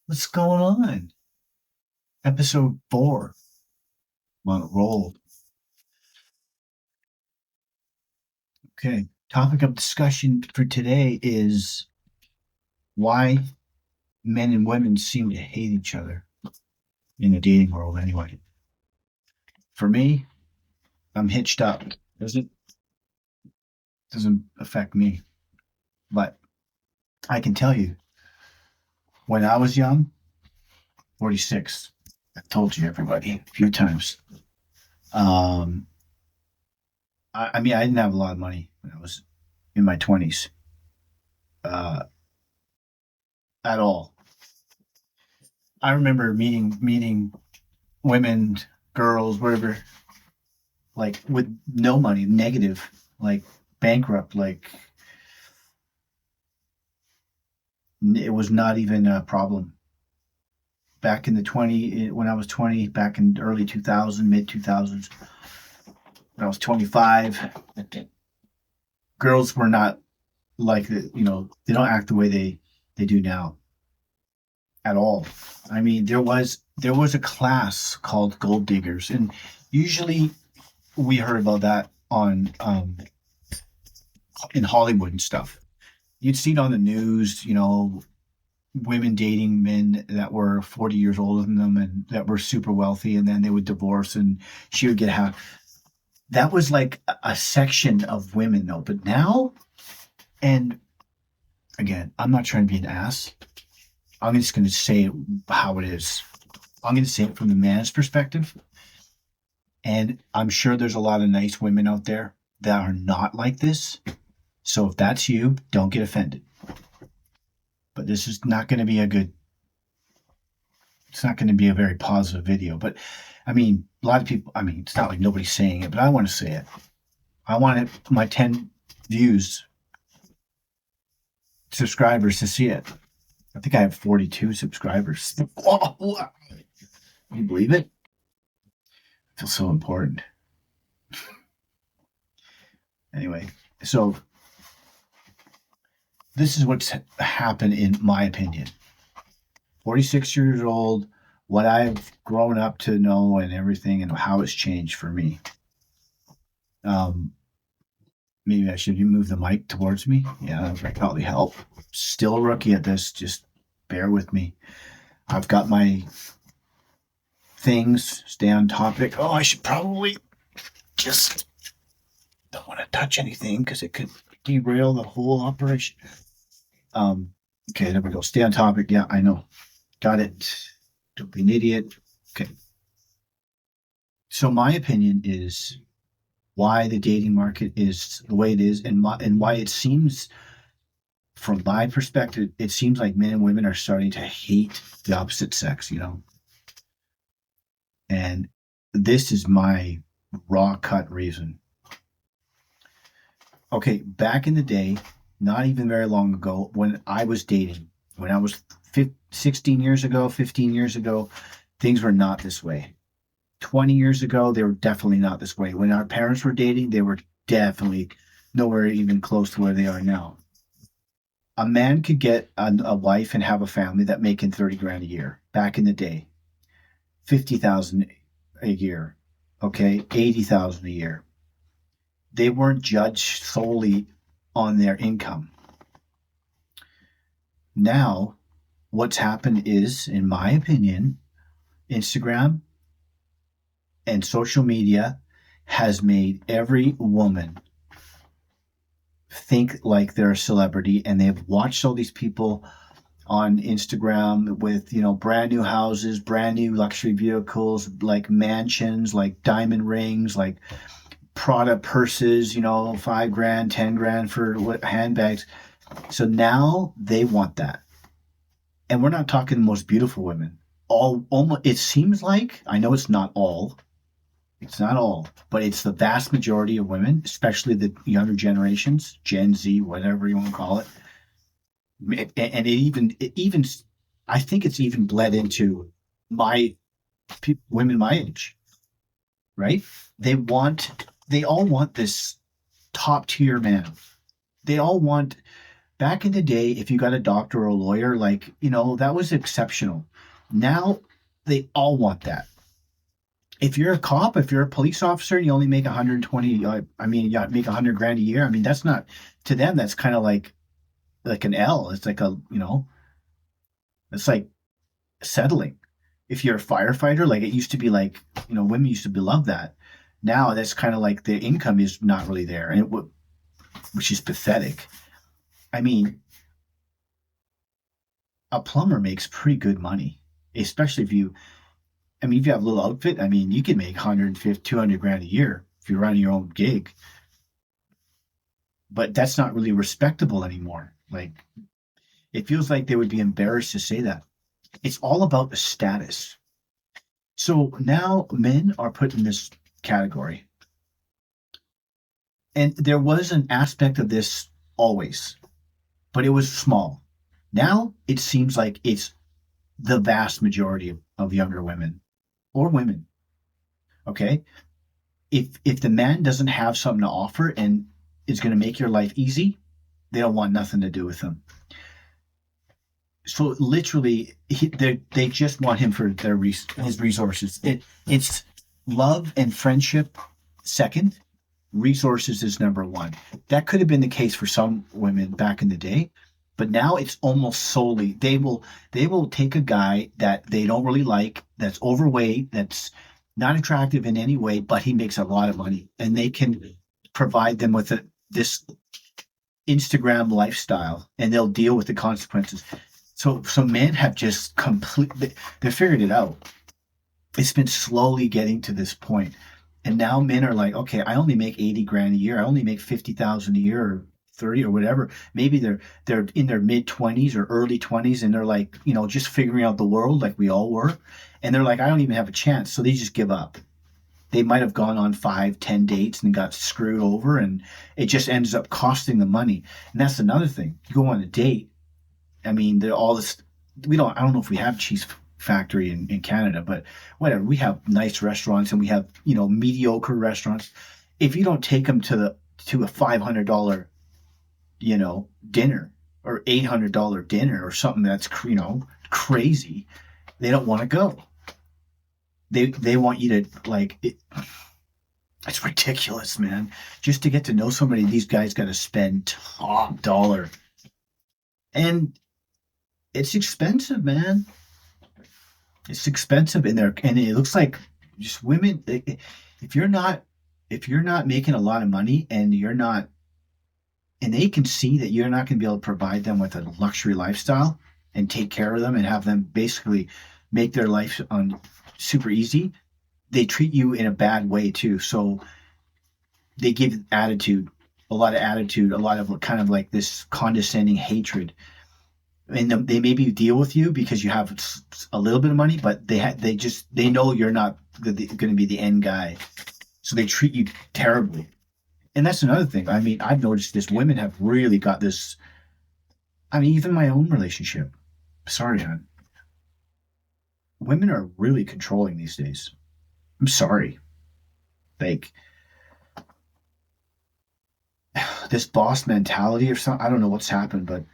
What's going on? Episode 4 on roll. Okay. Topic of discussion for today is why men and women seem to hate each other in the dating world anyway. For me, I'm hitched up. Doesn't affect me. But I can tell you, when I was young, 46, I've told you everybody a few times. Um I mean I didn't have a lot of money when I was in my 20s. Uh at all. I remember meeting women, girls, whatever, like with no money, negative, like bankrupt, like it was not even a problem. Back in the when I was 20, back in early 2000, mid 2000s, when I was 25, girls were not like they don't act the way they do now at all. I mean, there was a class called gold diggers, and usually we heard about that on in Hollywood and stuff. You'd see it on the news, women dating men that were 40 years older than them and that were super wealthy, and then they would divorce and she would get half. That was like a section of women, though. But now, and again, I'm not trying to be an ass. I'm just going to say it how it is. I'm going to say it from the man's perspective. And I'm sure there's a lot of nice women out there that are not like this. So if that's you, don't get offended. But this is not going to be it's not going to be a very positive video. But I mean, a lot of people, I mean, it's not like nobody's saying it, but I want to say it. I want my 10 views, subscribers to see it. I think I have 42 subscribers. Can you believe it? I feel so important. Anyway, so this is what's happened in my opinion. 46 years old, what I've grown up to know and everything and how it's changed for me. Um, Maybe I should move the mic towards me. Yeah, that would probably help. Still a rookie at this. Just bear with me. I've got my things. Stay on topic. Oh, I should probably just don't want to touch anything because it could derail the whole operation. Okay, there we go. Stay on topic. Yeah, I know. Got it. Don't be an idiot. Okay. So my opinion is why the dating market is the way it is, and why it seems, from my perspective, it seems like men and women are starting to hate the opposite sex. And this is my raw cut reason. Okay, back in the day, not even very long ago, when I was dating, when I was 16 years ago, 15 years ago, things were not this way. 20 years ago, they were definitely not this way. When our parents were dating, they were definitely nowhere even close to where they are now. A man could get a wife and have a family that making 30 grand a year back in the day, 50,000 a year, okay, 80,000 a year. They weren't judged solely on their income. Now, what's happened is, in my opinion, Instagram and social media has made every woman think like they're a celebrity, and they've watched all these people on Instagram with, brand new houses, brand new luxury vehicles, like mansions, like diamond rings, like Prada purses, 5 grand, 10 grand for handbags. So now they want that. And we're not talking the most beautiful women. All almost, it seems like, I know it's not all, but it's the vast majority of women, especially the younger generations, Gen Z, whatever you want to call it. And it even, I think it's even bled into my women my age, right? They all want this top tier man. They all want Back in the day, if you got a doctor or a lawyer, like, that was exceptional. Now they all want that. If you're a cop, if you're a police officer, and you only make 120, I mean, you make 100 grand a year. I mean, that's not, to them, that's kind of like an L. It's like it's like settling. If you're a firefighter, like it used to be like, women used to be love that. Now that's kind of like the income is not really there, and which is pathetic. I mean, a plumber makes pretty good money, especially if you have a little outfit. I mean, you can make 150, 200 grand a year if you're running your own gig, but that's not really respectable anymore. Like, it feels like they would be embarrassed to say that. It's all about the status. So now men are put in this category. And there was an aspect of this always, but it was small. Now it seems like it's the vast majority of younger women or women. Okay. If the man doesn't have something to offer and is going to make your life easy, they don't want nothing to do with him. So literally, they just want him for his resources. It's love and friendship second. Resources is number one. That could have been the case for some women back in the day, but now it's almost solely they will take a guy that they don't really like, that's overweight, that's not attractive in any way, but he makes a lot of money, and they can provide them with this Instagram lifestyle, and they'll deal with the consequences. So men have just completely they figured it out. It's been slowly getting to this point. And now men are like, okay, I only make 80 grand a year. I only make 50,000 a year or 30 or whatever. Maybe they're in their mid 20s or early 20s, and they're like, just figuring out the world like we all were. And they're like, I don't even have a chance. So they just give up. They might have gone on 5, 10 dates and got screwed over, and it just ends up costing them money. And that's another thing. You go on a date. I mean, all this. I don't know if we have Cheese Factory in Canada, but whatever. We have nice restaurants, and we have mediocre restaurants. If you don't take them to a $500 dinner or $800 dinner or something that's crazy, they don't want to go. They want you to like it. It's ridiculous, man. Just to get to know somebody, these guys got to spend top dollar, and it's expensive, man. It's expensive in there, and it looks like just women. If you're not making a lot of money, and they can see that you're not going to be able to provide them with a luxury lifestyle and take care of them and have them basically make their life on super easy, they treat you in a bad way too. So they give a lot of kind of like this condescending hatred. And they maybe deal with you because you have a little bit of money, but they know you're not going to be the end guy, so they treat you terribly. And that's another thing. I mean, I've noticed this. Women have really got this. I mean, even my own relationship. Sorry, hon. Women are really controlling these days. I'm sorry. Like this boss mentality or something. I don't know what's happened, but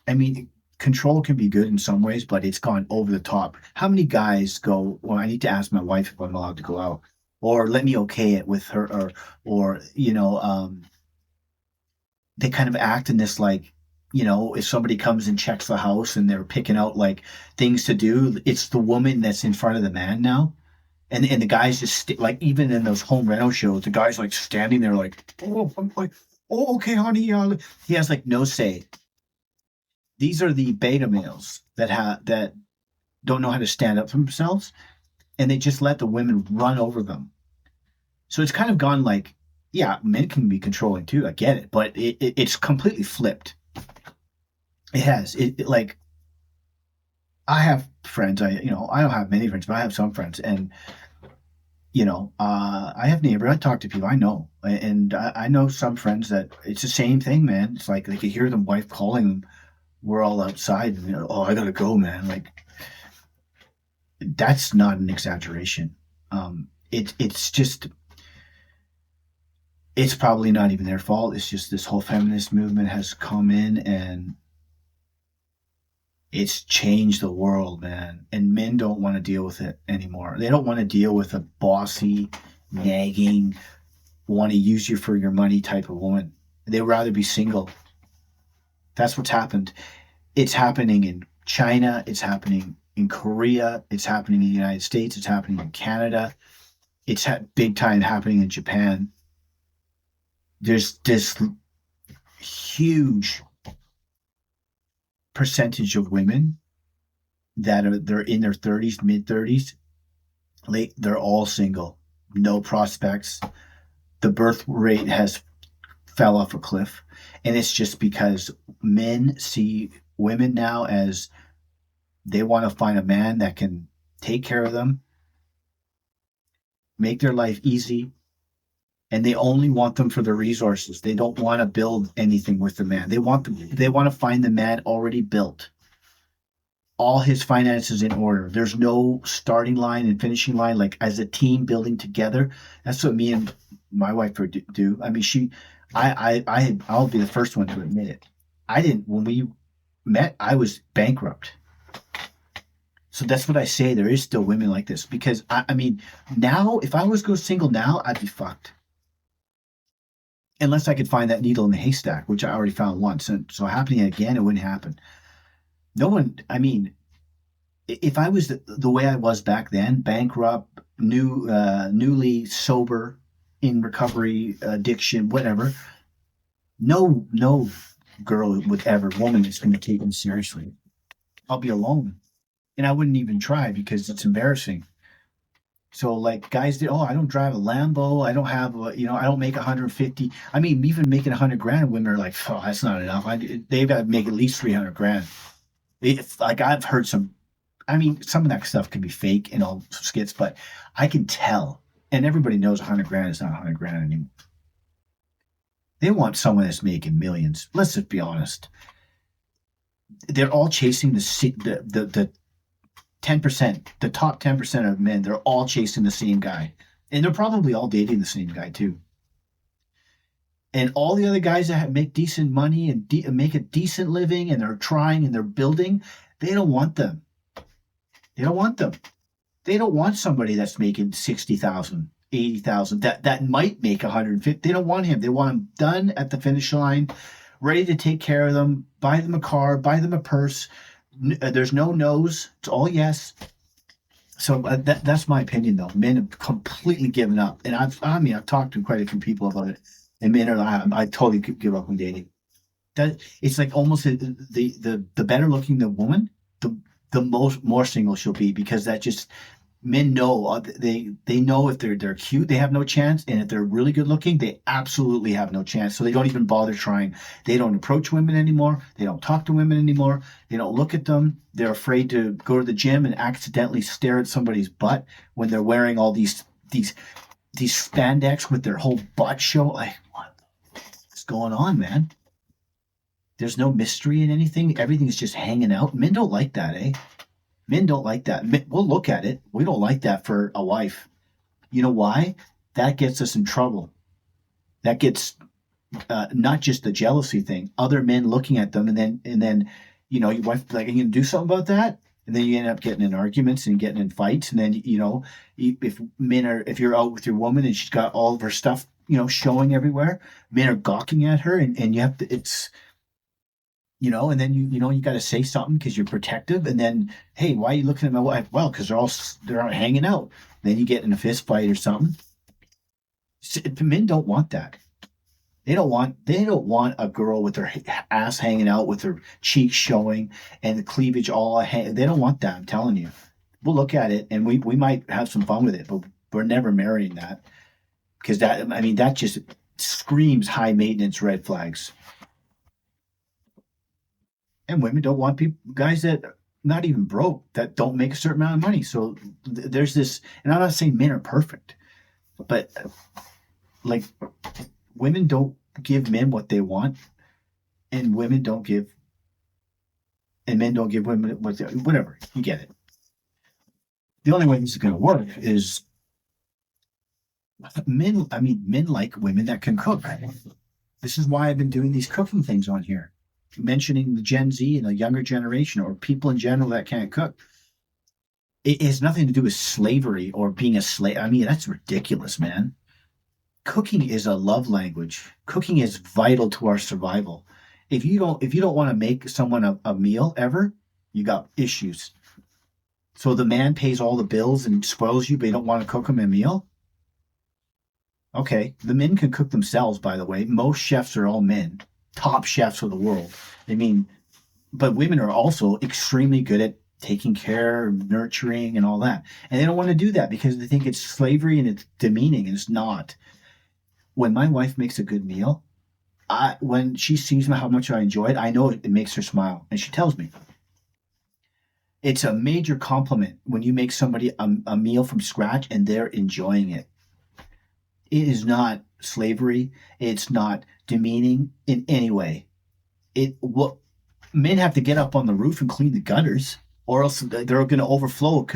I mean, control can be good in some ways, but it's gone over the top. How many guys go, well, I need to ask my wife if I'm allowed to go out, or let me okay it with her, or they kind of act in this like, if somebody comes and checks the house and they're picking out like things to do, it's the woman that's in front of the man now. And the guys just like, even in those home rental shows, the guy's like standing there like, oh, I'm like, oh, okay, honey. He has like no say. These are the beta males that don't know how to stand up for themselves, and they just let the women run over them. So it's kind of gone like, yeah, men can be controlling too. I get it, but it's completely flipped. It has like I have friends. I don't have many friends, but I have some friends, and I have neighbors. I talk to people. I know, and I know some friends that it's the same thing, man. It's like they could hear them wife calling them. We're all outside, and oh, I gotta go, man. Like that's not an exaggeration. It's just it's probably not even their fault. It's just this whole feminist movement has come in and it's changed the world, man. And men don't want to deal with it anymore. They don't want to deal with a bossy, nagging, want to use you for your money type of woman. They'd rather be single. That's what's happened. It's happening in China. It's happening in Korea. It's happening in the United States. It's happening in Canada. It's big time happening in Japan. There's this huge percentage of women that they're in their 30s, mid 30s, late. They're all single, no prospects. The birth rate has fell off a cliff, and it's just because men see women now as they want to find a man that can take care of them, make their life easy, and they only want them for the resources. They don't want to build anything with the man. They want to find the man already built. All his finances in order. There's no starting line and finishing line, like as a team building together. That's what me and my wife do. I mean, I'll be the first one to admit it. When we met, I was bankrupt. So that's what I say. There is still women like this because I mean, now if I was go single now, I'd be fucked. Unless I could find that needle in the haystack, which I already found once. And so happening again, it wouldn't happen. No one, I mean, if I was the way I was back then, bankrupt, newly sober, in recovery, addiction, whatever, no girl woman is going to take me seriously. I'll be alone. And I wouldn't even try because it's embarrassing. So like guys did, I don't drive a Lambo. I don't have, I don't make 150. I mean, even making 100 grand, women are like, oh, that's not enough. They've got to make at least 300 grand. It's like I've heard I mean, some of that stuff can be fake in all skits, but I can tell. And everybody knows 100 grand is not 100 grand anymore. They want someone that's making millions. Let's just be honest. They're all chasing the 10%, the top 10% of men. They're all chasing the same guy. And they're probably all dating the same guy too. And all the other guys that make decent money and make a decent living and they're trying and they're building, they don't want them. They don't want them. They don't want somebody that's making 60,000, 80,000 that might make 150. They don't want him. They want him done at the finish line, ready to take care of them, buy them a car, buy them a purse. There's no no's. It's all yes. So that's my opinion, though. Men have completely given up, and I've talked to quite a few people about it, and men are I totally give up on dating. It's like almost the better looking the woman, the more single she'll be because that just men know they know if they're cute they have no chance, and if they're really good looking they absolutely have no chance. So they don't even bother trying. They don't approach women anymore. They don't talk to women anymore. They don't look at them. They're afraid to go to the gym and accidentally stare at somebody's butt when they're wearing all these spandex with their whole butt show. Like, what's going on, man? There's no mystery in anything. Everything's just hanging out. Men don't like that, eh? Men don't like that. We'll look at it. We don't like that for a wife. You know why? That gets us in trouble. That gets not just the jealousy thing. Other men looking at them, and then your wife like, "Are you gonna do something about that?" And then you end up getting in arguments and getting in fights. And then if you're out with your woman and she's got all of her stuff showing everywhere, men are gawking at her, and you have to. And then you got to say something because you're protective. And then, hey, why are you looking at my wife? Well, because they're out hanging out. Then you get in a fist fight or something. Men don't want that. They don't want a girl with her ass hanging out, with her cheeks showing, and the cleavage all. They don't want that. I'm telling you. We'll look at it and we might have some fun with it, but we're never marrying that because that just screams high maintenance red flags. And women don't want guys that are not even broke, that don't make a certain amount of money. So there's this, and I'm not saying men are perfect, but like women don't give men what they want, and men don't give women whatever. You get it. The only way this is going to work is Men like women that can cook. This is why I've been doing these cooking things on here, mentioning the Gen Z and the younger generation or people in general that can't cook. It has nothing to do with slavery or being a slave. I mean, that's ridiculous, man. Cooking is a love language. Cooking is vital to our survival. If you don't want to make someone a meal ever, you got issues. So the man pays all the bills and spoils you, but you don't want to cook him a meal? Okay. The men can cook themselves, by the way. Most chefs are all men, top chefs of the world. I mean, but women are also extremely good at taking care, nurturing, and all that. And they don't want to do that because they think it's slavery and it's demeaning, and it's not. When my wife makes a good meal, when she sees how much I enjoy it, I know it makes her smile, and she tells me it's a major compliment when you make somebody a meal from scratch and they're enjoying it. It is not slavery. It's not demeaning in any way. It what Men have to get up on the roof and clean the gutters, or else they're going to overflow.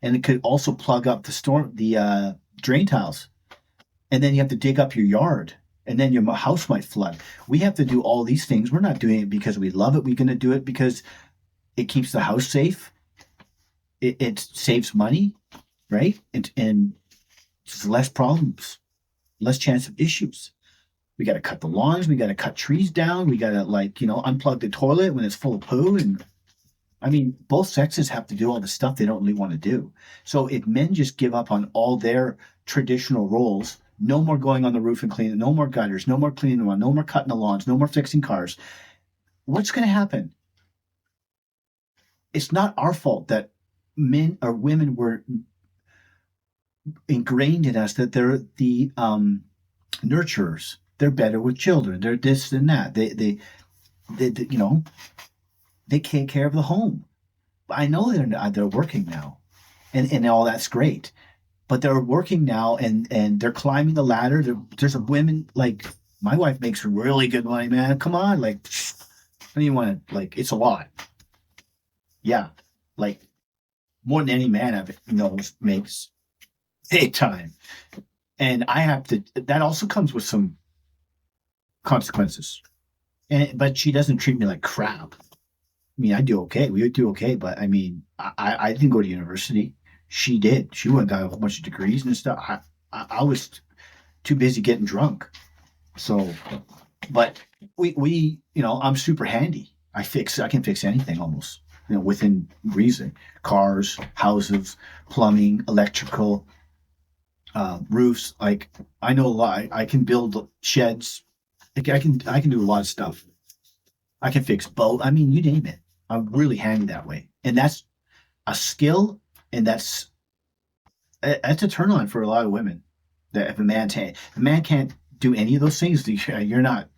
And it could also plug up the drain tiles, and then you have to dig up your yard, and then your house might flood. We have to do all these things. We're not doing it because we love it. We're going to do it because it keeps the house safe. It saves money, right? And it's less problems, less chance of issues. We got to cut the lawns. We got to cut trees down. We got to unplug the toilet when it's full of poo. And I mean, both sexes have to do all the stuff they don't really want to do. So if men just give up on all their traditional roles, no more going on the roof and cleaning, no more gutters, no more cleaning the lawn, no more cutting the lawns, no more fixing cars, what's going to happen? It's not our fault that men or women were ingrained in us that they're the nurturers. They're better with children. They're this and that. They take care of the home. I know they're working now, and all that's great, but they're working now and they're climbing the ladder. There's a women like my wife makes really good money, man. Come on, like, I don't even want to it's a lot. Yeah, like more than any man I've makes big time, and I have to. That also comes with some consequences, but she doesn't treat me like crap. I mean, I do okay. We would do okay, but I mean, I didn't go to university. She did. She went and got a whole bunch of degrees and stuff. I was too busy getting drunk. So, but I'm super handy. I can fix anything almost, within reason. Cars, houses, plumbing, electrical, roofs. Like I know a lot. I can build sheds. I can do a lot of stuff. I can fix boat. I mean, you name it. I'm really handy that way, and that's a skill, and that's a turn on for a lot of women. That if a man can't do any of those things, you're not.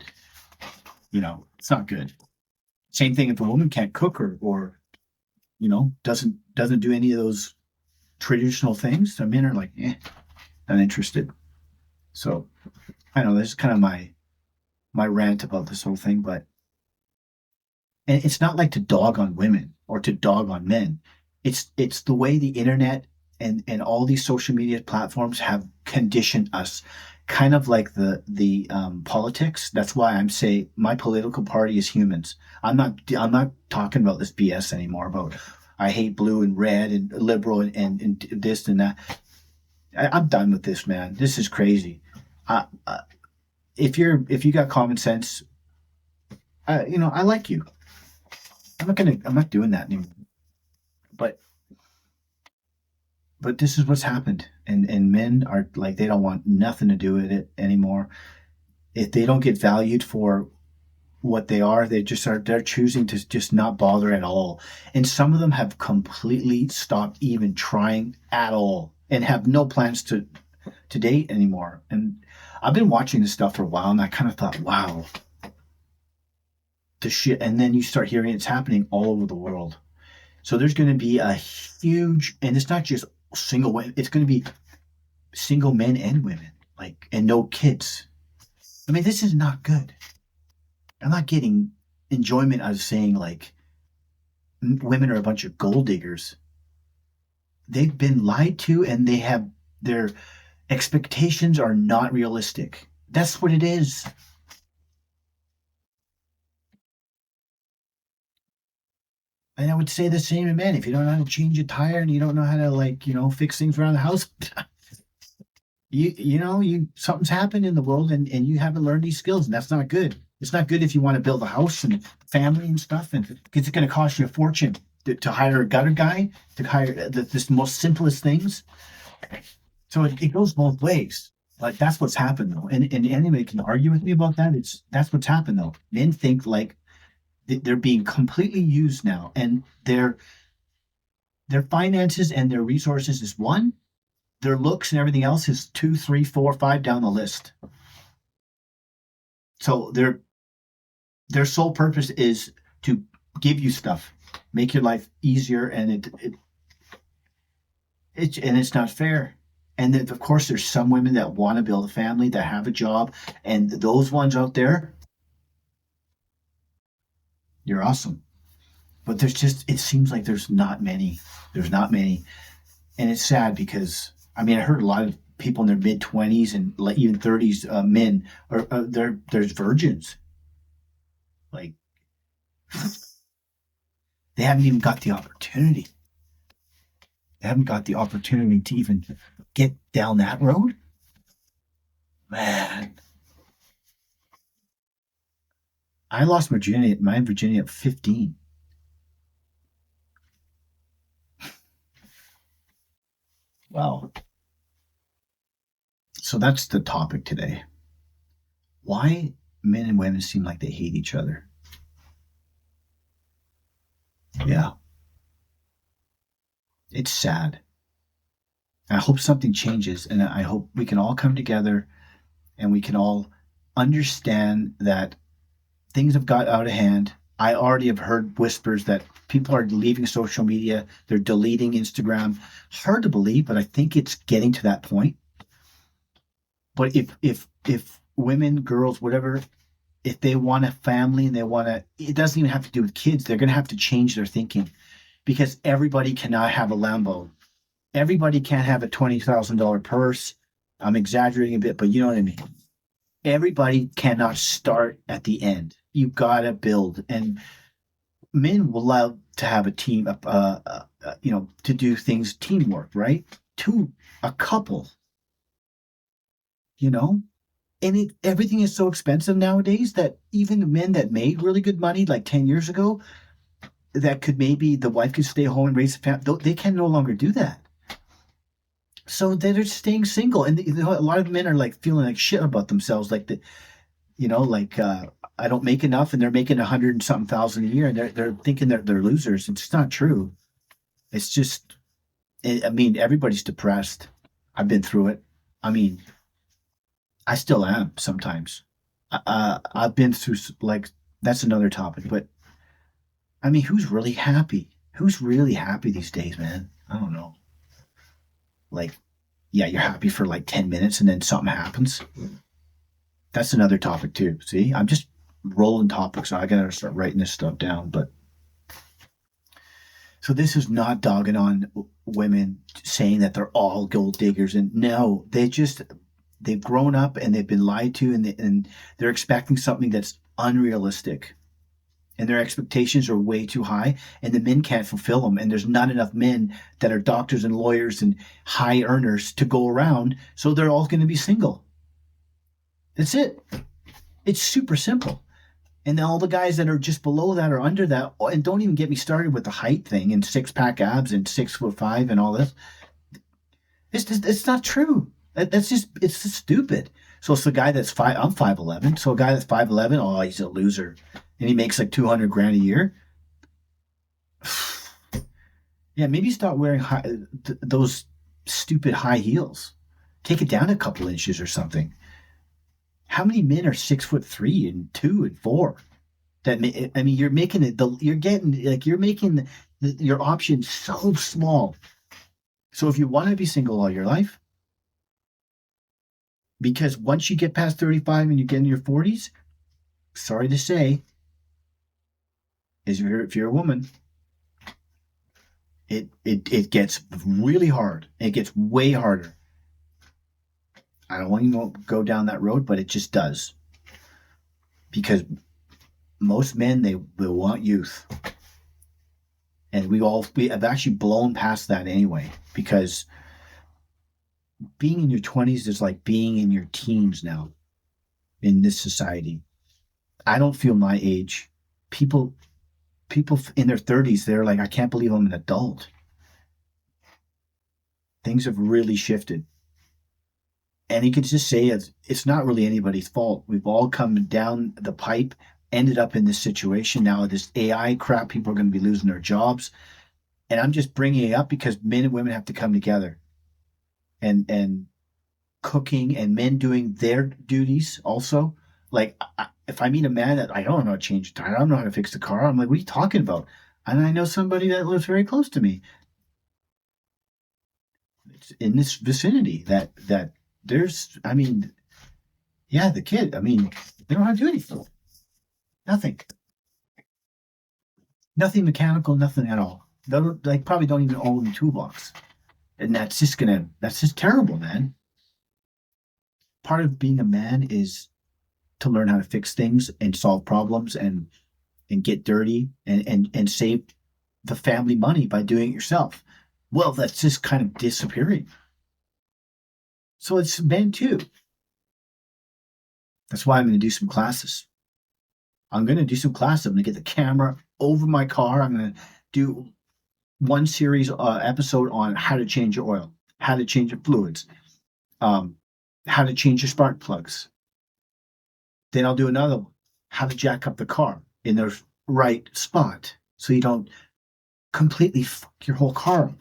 It's not good. Same thing if a woman can't cook or doesn't do any of those traditional things. The men are like, not interested. So I don't know. This is kind of my rant about this whole thing, but. And it's not like to dog on women or to dog on men. It's the way the internet and all these social media platforms have conditioned us, kind of like the politics. That's why I'm saying my political party is humans. I'm not talking about this BS anymore about I hate blue and red and liberal and this and that. I'm done with this, man. This is crazy. If you got common sense, I like you. I'm not doing that anymore. But this is what's happened. And men are like, they don't want nothing to do with it anymore. If they don't get valued for what they are, they're choosing to just not bother at all. And some of them have completely stopped even trying at all and have no plans to date anymore. And I've been watching this stuff for a while and I kind of thought, wow, the shit. And then you start hearing it's happening all over the world. So there's going to be a huge, and it's not just single women, it's going to be single men and women, and no kids. I mean, this is not good. I'm not getting enjoyment out of saying women are a bunch of gold diggers. They've been lied to and they're Expectations are not realistic. That's what it is. And I would say the same to men. If you don't know how to change a tire and you don't know how to, like, fix things around the house, you something's happened in the world, and you haven't learned these skills, and that's not good. It's not good if you want to build a house and family and stuff, and because it's going to cost you a fortune to hire a gutter guy, to hire this most simplest things. So it goes both ways. But that's what's happened though. And anybody can argue with me about that. That's what's happened though. Men think like they're being completely used now, and their finances and their resources is one, their looks and everything else is two, three, four, five down the list. So their sole purpose is to give you stuff, make your life easier, and it's not fair. And then, of course, there's some women that want to build a family, that have a job, and those ones out there, you're awesome. But it seems like there's not many. There's not many. And it's sad because, I mean, I heard a lot of people in their mid 20s and like even 30s men there's virgins. Like, they haven't even got the opportunity. They haven't got the opportunity to even get down that road. Man, I lost my virginity at 15. Wow. So that's the topic today. Why men and women seem like they hate each other. Yeah. It's sad. I hope something changes, and I hope we can all come together and we can all understand that things have got out of hand. I already have heard whispers that people are leaving social media, they're deleting Instagram. Hard to believe, but I think it's getting to that point. But if women, girls, whatever, if they want a family and it doesn't even have to do with kids, they're going to have to change their thinking, because everybody cannot have a Lambo. Everybody can't have a $20,000 purse. I'm exaggerating a bit, but you know what I mean. Everybody cannot start at the end. You gotta build, and men will love to have a team, to do things teamwork, right? A couple, you know, and everything is so expensive nowadays that even the men that made really good money like 10 years ago, that could maybe the wife could stay home and raise a family, they can no longer do that. So they're staying single, and a lot of men are like feeling like shit about themselves, like I don't make enough, and they're making 100 and something thousand a year, and they're thinking they're losers. It's just not true. It's just, I mean, everybody's depressed. I've been through it. I mean, I still am sometimes. I've been through, like, that's another topic, but I mean, who's really happy? Who's really happy these days, man? I don't know. Like, yeah, you're happy for like 10 minutes and then something happens. That's another topic too. See, I'm just rolling topics. So I gotta start writing this stuff down. But so this is not dogging on women saying that they're all gold diggers. And no, they've grown up and they've been lied to, and they're expecting something that's unrealistic. And their expectations are way too high, and the men can't fulfill them. And there's not enough men that are doctors and lawyers and high earners to go around. So they're all going to be single. That's it. It's super simple. And then all the guys that are just below that or under that, and don't even get me started with the height thing and 6-pack abs and 6'5" and all this. It's not true. It's just stupid. So it's the guy that's I'm 5'11". So a guy that's 5'11", oh, he's a loser. And he makes like 200 grand a year. Yeah, maybe start wearing those stupid high heels. Take it down a couple inches or something. How many men are 6'3" and 2 and 4? I mean, you're making it. You're making your options so small. So if you want to be single all your life, because once you get past 35 and you get in your 40s, sorry to say, if you're a woman, it gets really hard. It gets way harder. I don't want to go down that road, but it just does. Because most men, they want youth. And we have actually blown past that anyway, because being in your 20s is like being in your teens now in this society. I don't feel my age. People in their 30s, they're like, I can't believe I'm an adult. Things have really shifted. And you could just say it's not really anybody's fault. We've all come down the pipe, ended up in this situation. Now, this AI crap, people are going to be losing their jobs. And I'm just bringing it up because men and women have to come together. And cooking and men doing their duties also. Like, if I meet a man that I don't know how to change a tire, I don't know how to fix the car, I'm like, what are you talking about? And I know somebody that lives very close to me. It's in this vicinity that there's, I mean, yeah, the kid, I mean, they don't know how to do anything. Nothing. Nothing mechanical, nothing at all. They probably don't even own a toolbox. And that's just terrible, man. Part of being a man is to learn how to fix things and solve problems and get dirty and save the family money by doing it yourself. Well, that's just kind of disappearing. So it's men too. That's why I'm going to do some classes. I'm going to do some classes. I'm going to get the camera over my car. I'm going to do one series episode on how to change your oil, how to change your fluids, how to change your spark plugs. Then I'll do another one, how to jack up the car in the right spot so you don't completely fuck your whole car up.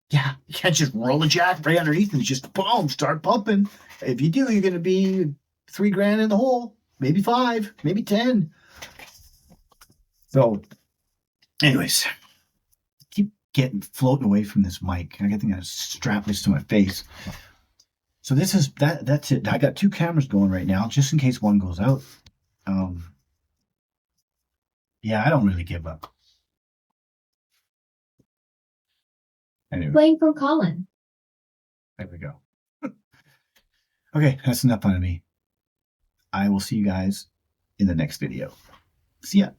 Yeah, you can't just roll a jack right underneath and just boom, start pumping. If you do, you're going to be $3,000 in the hole, maybe 5, maybe 10. So, anyways, keep floating away from this mic. I think I strap this to my face. So this is that's it. I got 2 cameras going right now, just in case one goes out. Yeah, I don't really give up. Anyway. Playing from Colin. There we go. Okay, that's enough out of me. I will see you guys in the next video. See ya.